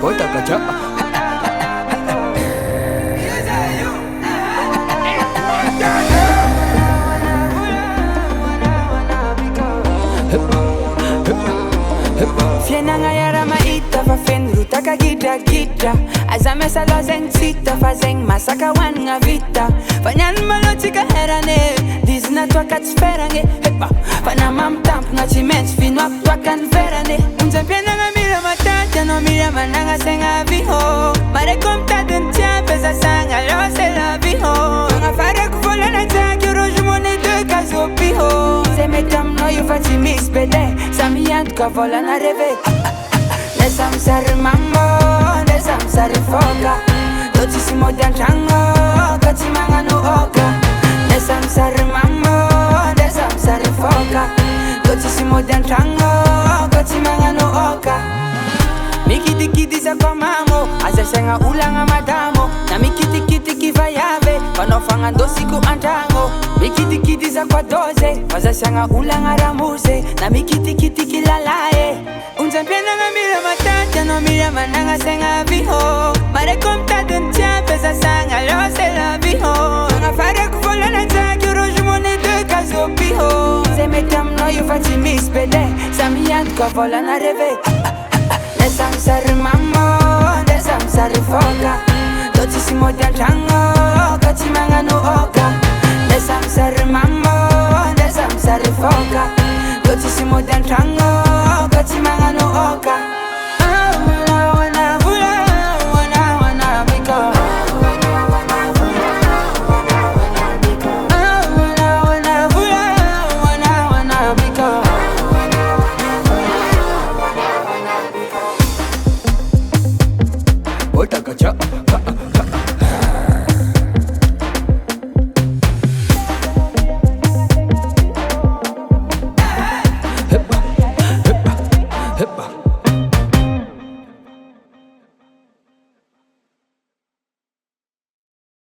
Otakacha. Fienanga yara maita fa fenru taka gita gita azamesa lo zeng sita fa zeng masaka wan nga vita fanyan malotika herane dizna tua kat sferange hepa fana mam tamp nga chimens finwap tua kan verane unza pienanga mira matata no mira mananga senga viho mare komta den tia pesa sanga lo se la viho nga fare kufola na tak yo roju mone de kazo piho se metam no yo fati mis bede samiyant ka vola na reve Nesam sari mambo, nesam sari foka Doti si modern chango, kati manga no oka Nesam sari mambo, nesam sari foka Doti si modern chango, kati manga no oka Mikiti kiti sa kwa mamo, asa senga ulanga madamo Na mikiti kiti kiva yave, panofanga dosi ku antango Mikiti kiti sa kwa doze, asa senga ulanga ramuse Na mikiti kiti kilalae Unza piena nga mira matata, no mira mananga senga viho Mare komta den tia pesa sanga lo se la viho Nga fare kufola na tak yo roju mone de kazo piho Se metam no yo fati mis pede, samiyant kwa vola na reve Nesam sari mambo, nesam sari foka Doti si modern chango, kati manga no oka Nesam sari mambo, nesam sari foka Doti si modern chango, kati manga no oka Otakacha.